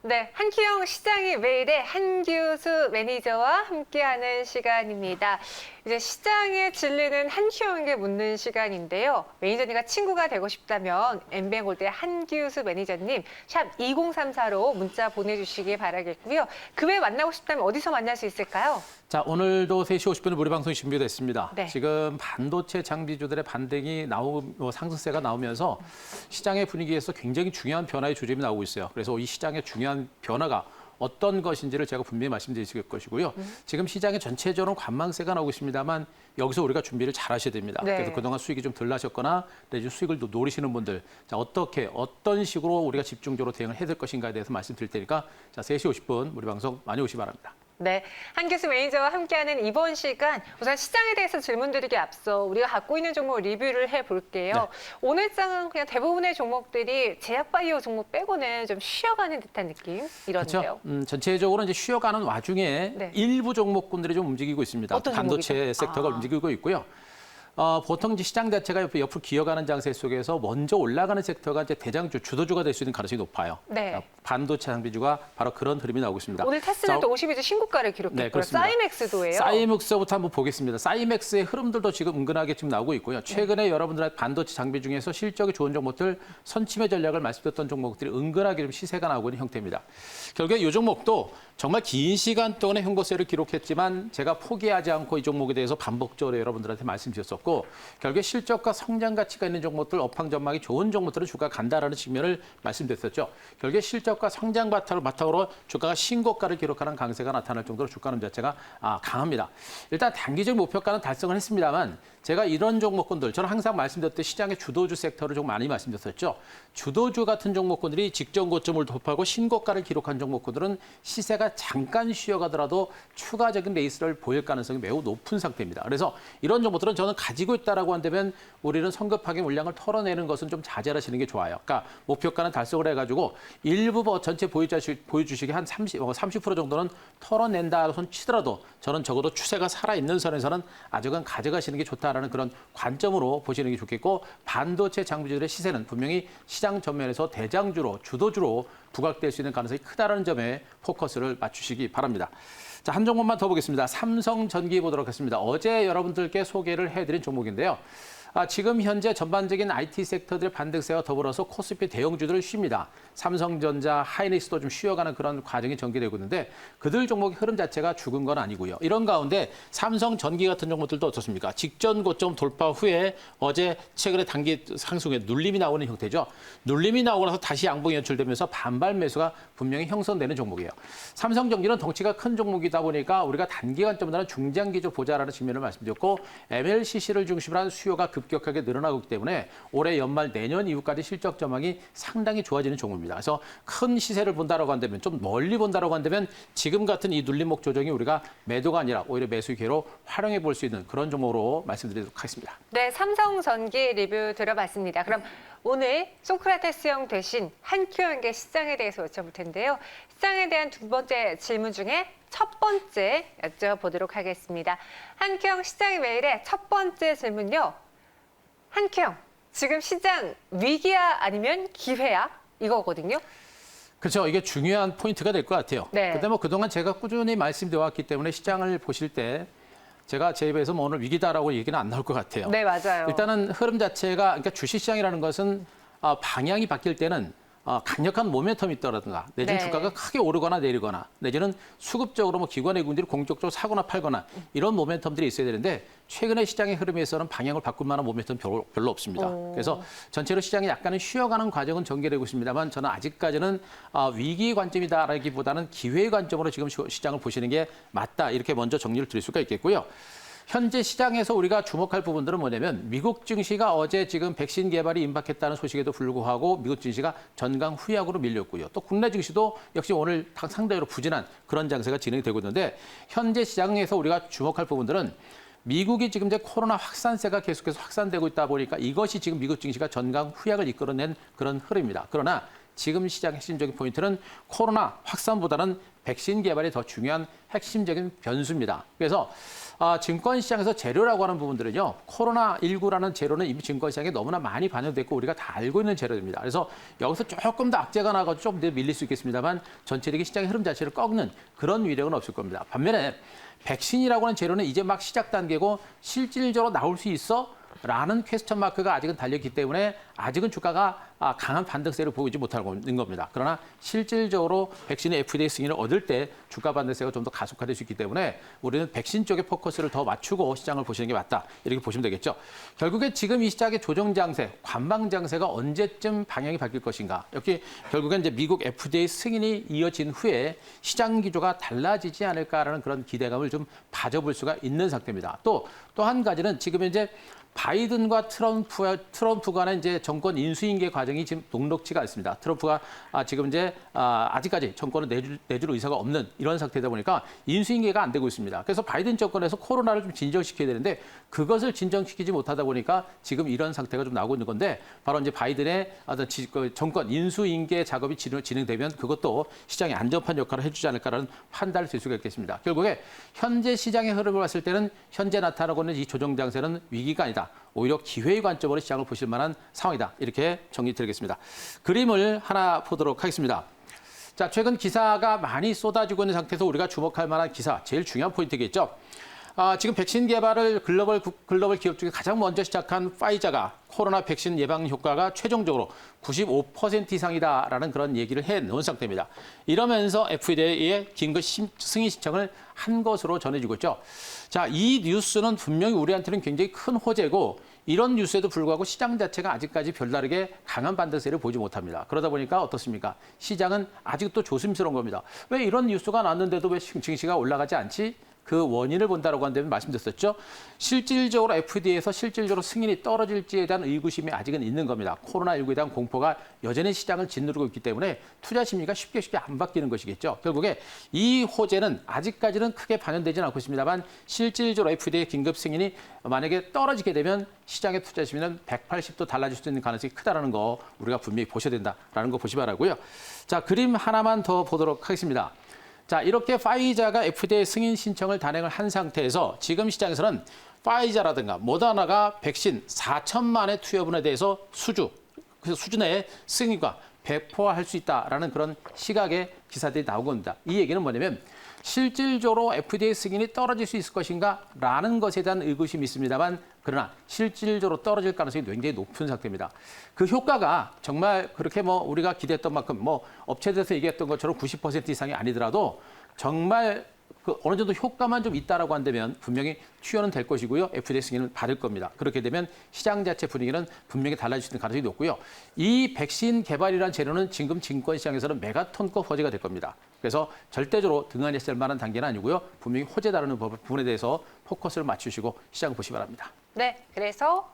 네, 한큐영 시장이 매일의 한규수 매니저와 함께하는 시간입니다. 이제 시장에 질리는 한큐영에게 묻는 시간인데요. 매니저님과 친구가 되고 싶다면 엠뱅골드의 한규수 매니저님 샵 2034로 문자 보내주시기 바라겠고요. 그 외에 만나고 싶다면 어디서 만날 수 있을까요? 자, 오늘도 3시 50분에 무료 방송이 준비됐습니다. 네. 지금 반도체 장비주들의 반등이 상승세가 나오면서 시장의 분위기에서 굉장히 중요한 변화의 조짐이 나오고 있어요. 그래서 이 시장의 중요한 변화가 어떤 것인지를 제가 분명히 말씀드릴 것이고요. 지금 시장에 전체적으로 관망세가 나오고 있습니다만 여기서 우리가 준비를 잘 하셔야 됩니다. 네. 그래서 그동안 수익이 좀 덜 나셨거나 내지 수익을 노리시는 분들, 자, 어떤 식으로 우리가 집중적으로 대응을 해야 될 것인가에 대해서 말씀드릴 테니까 자, 3시 50분 우리 방송 많이 오시기 바랍니다. 네, 한규수 매니저와 함께하는 이번 시간 우선 시장에 대해서 질문드리기 앞서 우리가 갖고 있는 종목 리뷰를 해볼게요. 네. 오늘 장은 그냥 대부분의 종목들이 제약바이오 종목 빼고는 좀 쉬어가는 듯한 느낌 이런데요. 그렇죠. 전체적으로 이제 쉬어가는 와중에 네. 일부 종목군들이 좀 움직이고 있습니다. 어떤 반도체 종목이죠? 섹터가 움직이고 있고요. 보통 이제 시장 자체가 옆으로 기어가는 장세 속에서 먼저 올라가는 섹터가 이제 대장주, 주도주가 될 수 있는 가능성이 높아요. 네. 반도체 장비주가 바로 그런 흐름이 나오고 있습니다. 오늘 테슬라도 52주 신고가를 기록했고요. 네, 그렇습니다. 사이맥스도예요. 사이맥스부터 한번 보겠습니다. 사이맥스의 흐름들도 지금 은근하게 지금 나오고 있고요. 최근에 여러분들의 반도체 장비 중에서 실적이 좋은 종목들, 선침해 전략을 말씀드렸던 종목들이 은근하게 좀 시세가 나오고 있는 형태입니다. 결국에 이 종목도 정말 긴 시간 동안의 횡보세를 기록했지만 제가 포기하지 않고 이 종목에 대해서 반복적으로 여러분들한테 말씀드렸었고 결국에 실적과 성장 가치가 있는 종목들, 업황 전망이 좋은 종목들은 주가가 간다라는 측면을 말씀드렸었죠. 결국에 실적과 성장 바탕으로 주가가 신고가를 기록하는 강세가 나타날 정도로 주가는 자체가 강합니다. 일단 단기적 목표가는 달성을 했습니다만 제가 이런 종목군들, 저는 항상 말씀드렸듯이 시장의 주도주 섹터를 좀 많이 말씀드렸었죠. 주도주 같은 종목군들이 직전 고점을 돌파하고 신고가를 기록한 종목군들은 시세가 잠깐 쉬어가더라도 추가적인 레이스를 보일 가능성이 매우 높은 상태입니다. 그래서 이런 종목들은 저는 가지고 있다라고 한다면 우리는 성급하게 물량을 털어내는 것은 좀 자제하시는 게 좋아요. 그러니까 목표가는 달성을 해가지고 일부 전체 보유주식이 한 30% 정도는 털어낸다 손 치더라도 저는 적어도 추세가 살아있는 선에서는 아직은 가져가시는 게 좋다라는 그런 관점으로 보시는 게 좋겠고 반도체 장비주들의 시세는 분명히 시장 전면에서 대장주로 주도주로 부각될 수 있는 가능성이 크다라는 점에 포커스를 맞추시기 바랍니다. 자, 한 종목만 더 보겠습니다. 삼성전기 보도록 하겠습니다. 어제 여러분들께 소개를 해드린 종목인데요. 지금 현재 전반적인 IT 섹터들의 반등세와 더불어서 코스피 대형주들을 쉽니다. 삼성전자, 하이닉스도 좀 쉬어가는 그런 과정이 전개되고 있는데 그들 종목의 흐름 자체가 죽은 건 아니고요. 이런 가운데 삼성전기 같은 종목들도 어떻습니까? 직전 고점 돌파 후에 어제 최근에 단기 상승에 눌림이 나오는 형태죠. 눌림이 나오고 나서 다시 양봉이 연출되면서 반발 매수가 분명히 형성되는 종목이에요. 삼성전기는 덩치가 큰 종목이다 보니까 우리가 단기간점보다는 중장기적 보자라는 측면을 말씀드렸고 MLCC를 중심으로 한 수요가 급격하게 늘어나고 있기 때문에 올해 연말 내년 이후까지 실적 전망이 상당히 좋아지는 종목입니다. 그래서 큰 시세를 본다라고 한다면 좀 멀리 본다라고 한다면 지금 같은 이 눌림목 조정이 우리가 매도가 아니라 오히려 매수 기회로 활용해 볼 수 있는 그런 종목으로 말씀드리도록 하겠습니다. 네, 삼성전기 리뷰 들어봤습니다. 그럼 오늘 소크라테스형 대신 한큐영의 시장에 대해서 여쭤볼 텐데요. 시장에 대한 두 번째 질문 중에 첫 번째 여쭤보도록 하겠습니다. 한큐영 시장의 매일의 첫 번째 질문요. 한큐영, 지금 시장 위기야 아니면 기회야? 이거거든요. 그렇죠. 이게 중요한 포인트가 될 것 같아요. 네. 근데 그동안 제가 꾸준히 말씀드려 왔기 때문에 시장을 보실 때 제가 제 입에서 오늘 위기다라고 얘기는 안 나올 것 같아요. 네, 맞아요. 일단은 흐름 자체가 그러니까 주식시장이라는 것은 방향이 바뀔 때는 강력한 모멘텀이 있다든가 내지는 네. 주가가 크게 오르거나 내리거나 내지는 수급적으로 기관의 군들이 공격적으로 사거나 팔거나 이런 모멘텀들이 있어야 되는데 최근의 시장의 흐름에서는 방향을 바꿀 만한 모멘텀 별로 없습니다. 그래서 전체로 시장이 약간은 쉬어가는 과정은 전개되고 있습니다만 저는 아직까지는 위기 관점이다라기보다는 기회의 관점으로 지금 시장을 보시는 게 맞다 이렇게 먼저 정리를 드릴 수가 있겠고요. 현재 시장에서 우리가 주목할 부분들은 뭐냐면 미국 증시가 어제 지금 백신 개발이 임박했다는 소식에도 불구하고 미국 증시가 전강 후약으로 밀렸고요. 또 국내 증시도 역시 오늘 상대적으로 부진한 그런 장세가 진행이 되고 있는데 현재 시장에서 우리가 주목할 부분들은 미국이 지금 이제 코로나 확산세가 계속해서 확산되고 있다 보니까 이것이 지금 미국 증시가 전강 후약을 이끌어낸 그런 흐름입니다. 그러나 지금 시장 핵심적인 포인트는 코로나 확산보다는 백신 개발이 더 중요한 핵심적인 변수입니다. 그래서 증권시장에서 재료라고 하는 부분들은요. 코로나19라는 재료는 이미 증권시장에 너무나 많이 반영됐고 우리가 다 알고 있는 재료입니다. 그래서 여기서 조금 더 악재가 나가지고 조금 더 밀릴 수 있겠습니다만 전체적인 시장의 흐름 자체를 꺾는 그런 위력은 없을 겁니다. 반면에 백신이라고 하는 재료는 이제 막 시작 단계고 실질적으로 나올 수 있어? 라는 퀘스천 마크가 아직은 달려있기 때문에 아직은 주가가 강한 반등세를 보이지 못하고 있는 겁니다. 그러나 실질적으로 백신의 FDA 승인을 얻을 때 주가 반등세가 좀 더 가속화될 수 있기 때문에 우리는 백신 쪽에 포커스를 더 맞추고 시장을 보시는 게 맞다. 이렇게 보시면 되겠죠. 결국에 지금 이 시장의 조정 장세, 관망 장세가 언제쯤 방향이 바뀔 것인가. 여기 결국엔 이제 미국 FDA 승인이 이어진 후에 시장 기조가 달라지지 않을까라는 그런 기대감을 좀 가져볼 수가 있는 상태입니다. 또 한 가지는 지금 이제 바이든과 트럼프 간의 이제 정권 인수인계 과정이 지금 녹록치가 않습니다. 트럼프가 지금 이제 아직까지 정권을 내줄 의사가 없는 이런 상태다 보니까 인수인계가 안 되고 있습니다. 그래서 바이든 정권에서 코로나를 좀 진정시켜야 되는데 그것을 진정시키지 못하다 보니까 지금 이런 상태가 좀 나오고 있는 건데 바로 이제 바이든의 어떤 정권 인수인계 작업이 진행되면 그것도 시장에 안전판 역할을 해주지 않을까라는 판단을 들 수가 있겠습니다. 결국에 현재 시장의 흐름을 봤을 때는 현재 나타나고 있는 이 조정 장세는 위기가 아니다. 오히려 기회의 관점으로 시장을 보실 만한 상황이다. 이렇게 정리 드리겠습니다. 그림을 하나 보도록 하겠습니다. 자, 최근 기사가 많이 쏟아지고 있는 상태에서 우리가 주목할 만한 기사, 제일 중요한 포인트겠죠. 지금 백신 개발을 글로벌 기업 중에 가장 먼저 시작한 파이자가 코로나 백신 예방 효과가 최종적으로 95% 이상이다라는 그런 얘기를 해놓은 상태입니다. 이러면서 FDA에 긴급 승인 신청을 한 것으로 전해지고 있죠. 자, 이 뉴스는 분명히 우리한테는 굉장히 큰 호재고 이런 뉴스에도 불구하고 시장 자체가 아직까지 별다르게 강한 반등세를 보이지 못합니다. 그러다 보니까 어떻습니까? 시장은 아직도 조심스러운 겁니다. 왜 이런 뉴스가 났는데도 왜 증시가 올라가지 않지? 그 원인을 본다라고 한다면 말씀드렸었죠. 실질적으로 FDA에서 실질적으로 승인이 떨어질지에 대한 의구심이 아직은 있는 겁니다. 코로나19에 대한 공포가 여전히 시장을 짓누르고 있기 때문에 투자 심리가 쉽게 안 바뀌는 것이겠죠. 결국에 이 호재는 아직까지는 크게 반영되지는 않고 있습니다만 실질적으로 FDA 긴급 승인이 만약에 떨어지게 되면 시장의 투자 심리는 180도 달라질 수 있는 가능성이 크다라는 거 우리가 분명히 보셔야 된다라는 거 보시 바라고요. 자, 그림 하나만 더 보도록 하겠습니다. 자, 이렇게 파이자가 FDA 승인 신청을 단행을 한 상태에서 지금 시장에서는 파이자라든가 모더나가 백신 4천만의 투여분에 대해서 수준의 승인과 배포할 수 있다라는 그런 시각의 기사들이 나오고 있습니다. 이 얘기는 뭐냐면 실질적으로 FDA 승인이 떨어질 수 있을 것인가라는 것에 대한 의구심이 있습니다만 그러나 실질적으로 떨어질 가능성이 굉장히 높은 상태입니다. 그 효과가 정말 그렇게 우리가 기대했던 만큼 업체들에서 얘기했던 것처럼 90% 이상이 아니더라도 정말 어느 정도 효과만 좀 있다라고 한다면 분명히 투여는 될 것이고요. FDA 승인을 받을 겁니다. 그렇게 되면 시장 자체 분위기는 분명히 달라질 수 있는 가능성이 높고요. 이 백신 개발이라는 재료는 지금 증권시장에서는 메가톤급 호재가 될 겁니다. 그래서 절대적으로 등한했을 만한 단계는 아니고요. 분명히 호재다라는 부분에 대해서 포커스를 맞추시고 시장을 보시기 바랍니다. 네, 그래서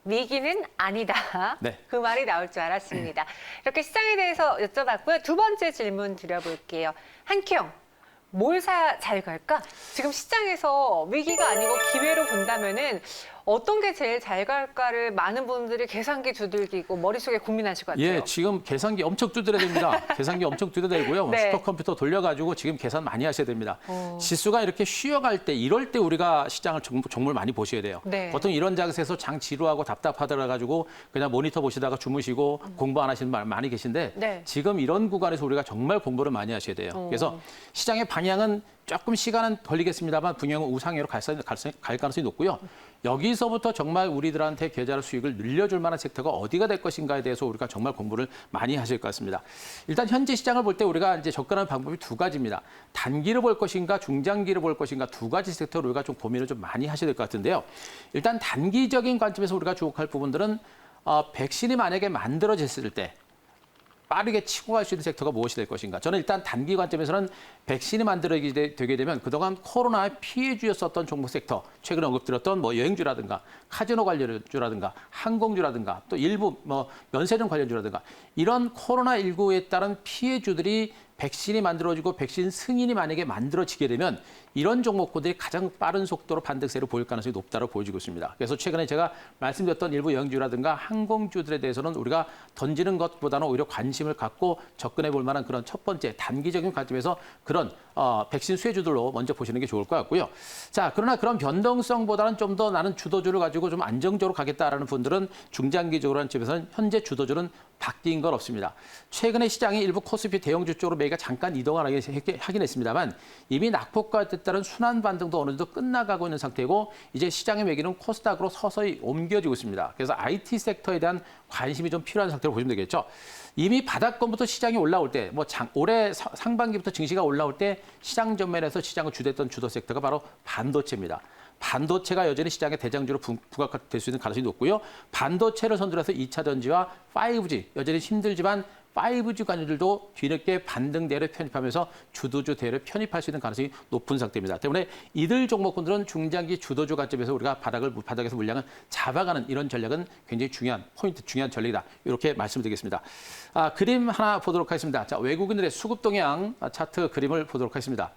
위기는 아니다. 네. 그 말이 나올 줄 알았습니다. 이렇게 시장에 대해서 여쭤봤고요. 두 번째 질문 드려볼게요. 한큐형, 뭘 사 잘 갈까? 지금 시장에서 위기가 아니고 기회로 본다면은 어떤 게 제일 잘 갈까를 많은 분들이 계산기 두들기고 머릿속에 고민하실 것 같아요. 예, 지금 계산기 엄청 두드려야 됩니다. 계산기 엄청 두드려야 되고요. 네. 슈퍼컴퓨터 돌려가지고 지금 계산 많이 하셔야 됩니다. 지수가 이렇게 쉬어갈 때 이럴 때 우리가 시장을 정말 많이 보셔야 돼요. 네. 보통 이런 장세에서 장 지루하고 답답하더라 가지고 그냥 모니터 보시다가 주무시고 공부 안 하시는 분 많이 계신데 네. 지금 이런 구간에서 우리가 정말 공부를 많이 하셔야 돼요. 그래서 시장의 방향은 조금 시간은 걸리겠습니다만 분명히 우상향으로 갈 가능성이 높고요. 여기서부터 정말 우리들한테 계좌 수익을 늘려줄 만한 섹터가 어디가 될 것인가에 대해서 우리가 정말 공부를 많이 하실 것 같습니다. 일단 현재 시장을 볼 때 우리가 이제 접근하는 방법이 두 가지입니다. 단기를 볼 것인가, 중장기를 볼 것인가 두 가지 섹터로 우리가 좀 고민을 좀 많이 하셔야 될 것 같은데요. 일단 단기적인 관점에서 우리가 주목할 부분들은 백신이 만약에 만들어졌을 때 빠르게 치고 갈 수 있는 섹터가 무엇이 될 것인가. 저는 일단 단기 관점에서는 백신이 만들어지게 되게 되면 그동안 코로나의 피해주였었던 종목 섹터, 최근에 언급드렸던 여행주라든가 카지노 관련주라든가 항공주라든가 또 일부 면세점 관련주라든가 이런 코로나19에 따른 피해주들이 백신이 만들어지고 백신 승인이 만약에 만들어지게 되면 이런 종목군들이 가장 빠른 속도로 반등세를 보일 가능성이 높다고 보여지고 있습니다. 그래서 최근에 제가 말씀드렸던 일부 여행주라든가 항공주들에 대해서는 우리가 던지는 것보다는 오히려 관심을 갖고 접근해 볼 만한 그런 첫 번째 단기적인 관점에서 그런 백신 수혜주들로 먼저 보시는 게 좋을 것 같고요. 자, 그러나 그런 변동성보다는 좀 더 나는 주도주를 가지고 좀 안정적으로 가겠다라는 분들은 중장기적으로 하는 측에서는 현재 주도주는 바뀐 건 없습니다. 최근에 시장이 일부 코스피 대형주 쪽으로 매기가 잠깐 이동을 하긴 했습니다만 이미 낙폭과에 따른 순환 반등도 어느 정도 끝나가고 있는 상태고 이제 시장의 매기는 코스닥으로 서서히 옮겨지고 있습니다. 그래서 IT 섹터에 대한 관심이 좀 필요한 상태로 보시면 되겠죠. 이미 바닥권부터 시장이 올라올 때, 올해 상반기부터 증시가 올라올 때 시장 전면에서 시장을 주도했던 주도 섹터가 바로 반도체입니다. 반도체가 여전히 시장의 대장주로 부각될 수 있는 가능성이 높고요. 반도체를 선두로 해서 2차 전지와 5G, 여전히 힘들지만 5G 관련들도 뒤늦게 반등대를 편입하면서 주도주 대를 편입할 수 있는 가능성이 높은 상태입니다. 때문에 이들 종목군들은 중장기 주도주 관점에서 우리가 바닥에서 물량을 잡아가는 이런 전략은 굉장히 중요한 포인트, 중요한 전략이다. 이렇게 말씀드리겠습니다. 그림 하나 보도록 하겠습니다. 자, 외국인들의 수급 동향 차트 그림을 보도록 하겠습니다.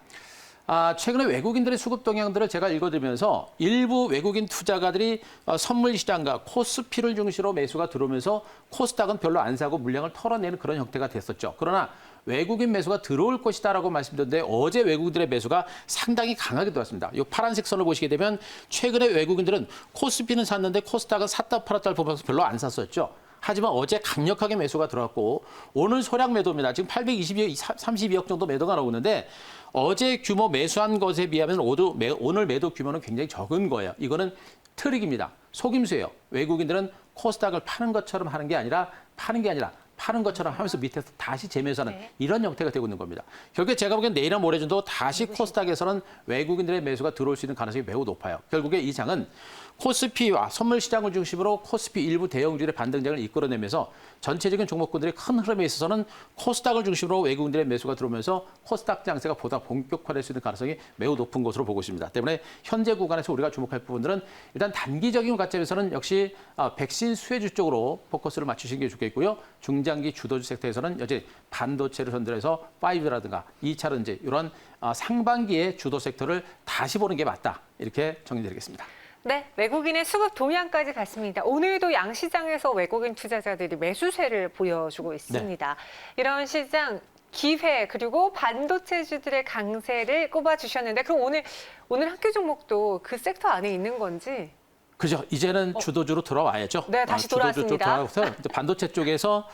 최근에 외국인들의 수급 동향들을 제가 읽어드리면서 일부 외국인 투자가들이 선물 시장과 코스피를 중시로 매수가 들어오면서 코스닥은 별로 안 사고 물량을 털어내는 그런 형태가 됐었죠. 그러나 외국인 매수가 들어올 것이다라고 말씀드렸는데 어제 외국인들의 매수가 상당히 강하게 들어왔습니다. 이 파란색 선을 보시게 되면 최근에 외국인들은 코스피는 샀는데 코스닥은 샀다 팔았다를 보면서 별로 안 샀었죠. 하지만 어제 강력하게 매수가 들어왔고 오늘 소량 매도입니다. 지금 832억 정도 매도가 나오고 있는데 어제 규모 매수한 것에 비하면 오늘 매도 규모는 굉장히 적은 거예요. 이거는 트릭입니다. 속임수예요. 외국인들은 코스닥을 파는 것처럼 하는 게 아니라 파는 것처럼 하면서 밑에서 다시 재매수하는 이런 형태가 되고 있는 겁니다. 결국에 제가 보기엔 내일이나 모레 정도 다시 코스닥에서는 외국인들의 매수가 들어올 수 있는 가능성이 매우 높아요. 결국에 이 장은 코스피와 선물 시장을 중심으로 코스피 일부 대형주의 반등장을 이끌어내면서 전체적인 종목군들의 큰 흐름에 있어서는 코스닥을 중심으로 외국인들의 매수가 들어오면서 코스닥 장세가 보다 본격화될 수 있는 가능성이 매우 높은 것으로 보고 있습니다. 때문에 현재 구간에서 우리가 주목할 부분들은 일단 단기적인 관점에서는 역시 백신 수혜주 쪽으로 포커스를 맞추시는 게 좋겠고요. 중장기 주도주 섹터에서는 여전히 반도체를 선들해서 5G라든가 2차 전지 이런 상반기의 주도 섹터를 다시 보는 게 맞다. 이렇게 정리드리겠습니다. 네, 외국인의 수급 동향까지 봤습니다. 오늘도 양시장에서 외국인 투자자들이 매수세를 보여주고 있습니다. 이런 시장 기회 그리고 반도체주들의 강세를 꼽아주셨는데 그럼 오늘 학교 종목도 그 섹터 안에 있는 건지? 그죠. 이제는 주도주로 돌아와야죠. 네, 다시 돌아왔습니다. 주도주로 돌아와서 반도체 쪽에서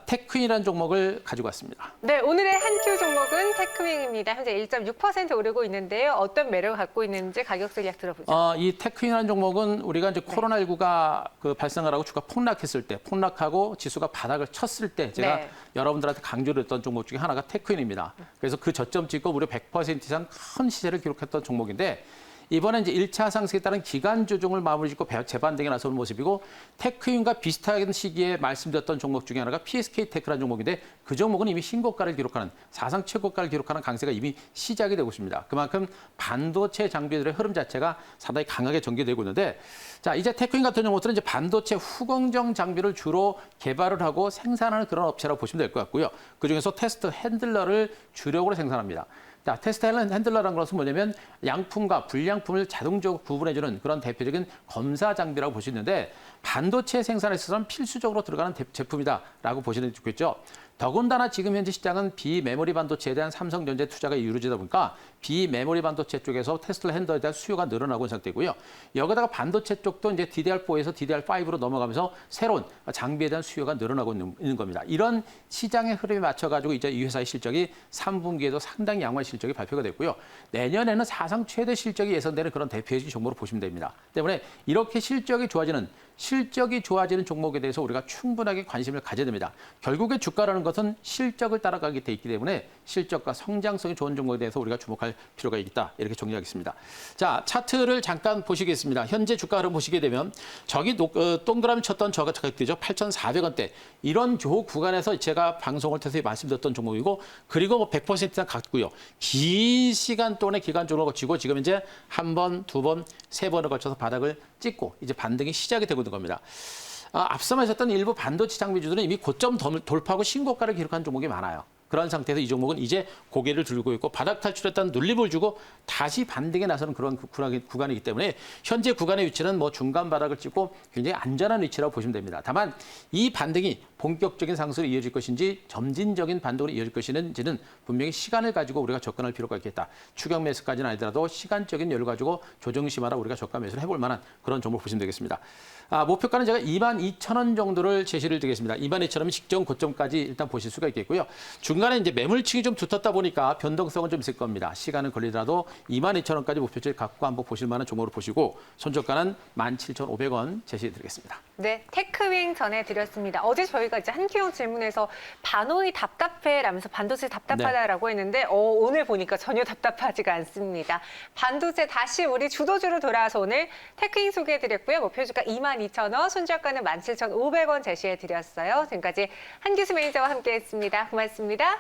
테크윈이라는 종목을 가지고 왔습니다. 네, 오늘의 한 큐 종목은 테크윈입니다. 현재 1.6% 오르고 있는데요. 어떤 매력을 갖고 있는지 가격 전략 들어보죠. 이 테크윈이라는 종목은 우리가 이제 코로나19가 발생을 하고 주가 폭락했을 때, 폭락하고 지수가 바닥을 쳤을 때 제가 여러분들한테 강조를 했던 종목 중에 하나가 테크윈입니다. 그래서 그 저점 찍고 무려 100% 이상 큰 시세를 기록했던 종목인데 이번에 이제 1차 상승에 따른 기간 조정을 마무리 짓고 재반등에 나서는 모습이고 테크윈과 비슷한 시기에 말씀드렸던 종목 중에 하나가 PSK테크라는 종목인데 그 종목은 이미 신고가를 기록하는 사상 최고가를 기록하는 강세가 이미 시작이 되고 있습니다. 그만큼 반도체 장비들의 흐름 자체가 상당히 강하게 전개되고 있는데 자 이제 테크윈 같은 종목들은 이제 반도체 후공정 장비를 주로 개발을 하고 생산하는 그런 업체라고 보시면 될 것 같고요. 그중에서 테스트 핸들러를 주력으로 생산합니다. 자, 테스트 핸들러라는 것은 뭐냐면 양품과 불량품을 자동적으로 구분해주는 그런 대표적인 검사 장비라고 볼 수 있는데 반도체 생산에 있어서는 필수적으로 들어가는 제품이다라고 보시면 좋겠죠. 더군다나 지금 현재 시장은 비메모리 반도체에 대한 삼성전자 투자가 이루어지다 보니까 비메모리 반도체 쪽에서 테스트 핸들에 대한 수요가 늘어나고 있는 상태고요. 여기다가 반도체 쪽도 이제 DDR4에서 DDR5로 넘어가면서 새로운 장비에 대한 수요가 늘어나고 있는 겁니다. 이런 시장의 흐름에 맞춰가지고 이제 이 회사의 실적이 3분기에도 상당히 양호한 실적이 발표가 됐고요. 내년에는 사상 최대 실적이 예상되는 그런 대표적인 종목으로 보시면 됩니다. 때문에 이렇게 실적이 좋아지는 종목에 대해서 우리가 충분하게 관심을 가져야 됩니다. 결국에 주가라는 것은 실적을 따라가게 돼 있기 때문에 실적과 성장성이 좋은 종목에 대해서 우리가 주목할 필요가 있다. 이렇게 정리하겠습니다. 자, 차트를 잠깐 보시겠습니다. 현재 주가 흐름 보시게 되면 저기 동그라미 쳤던 저가 가격대죠. 8,400원대. 이런 구간에서 제가 방송을 통해서 말씀드렸던 종목이고 그리고 100% 이상 갔고요. 긴 시간 동안의 기간적으로 거치고 지금 이제 한 번, 두 번, 세 번을 거쳐서 바닥을 찍고 이제 반등이 시작이 되고 있는 겁니다. 앞서 말했던 일부 반도체 장비주들은 이미 고점 돌파하고 신고가를 기록한 종목이 많아요. 그런 상태에서 이 종목은 이제 고개를 들고 있고 바닥 탈출했다는 눌림을 주고 다시 반등에 나서는 그런 구간이기 때문에 현재 구간의 위치는 뭐 중간 바닥을 찍고 굉장히 안전한 위치라고 보시면 됩니다. 다만 이 반등이 본격적인 상승으로 이어질 것인지 점진적인 반등으로 이어질 것인지는 분명히 시간을 가지고 우리가 접근할 필요가 있겠다. 추격 매수까지는 아니더라도 시간적인 여유를 가지고 조정 시마다 우리가 저가 매수를 해볼 만한 그런 종목을 보시면 되겠습니다. 목표가는 제가 22,000원 정도를 제시를 드리겠습니다. 22,000원이면 직전 고점까지 일단 보실 수가 있겠고요. 중간에 이제 매물층이 좀 두텁다 보니까 변동성은 좀 있을 겁니다. 시간은 걸리더라도 22,000원까지 목표치를 갖고 한번 보실 만한 종목으로 보시고 손절가는 17,500원 제시해 드리겠습니다. 네, 테크윙 전해드렸습니다. 어제 저희가 이제 한기용 질문에서 반호이 답답해라면서 반도체 답답하다라고 했는데 오늘 보니까 전혀 답답하지가 않습니다. 반도체 다시 우리 주도주로 돌아와서 오늘 테크윙 소개해드렸고요. 목표주가 22,000원, 손절가는 17,500원 제시해드렸어요. 지금까지 한기수 매니저와 함께했습니다. 고맙습니다.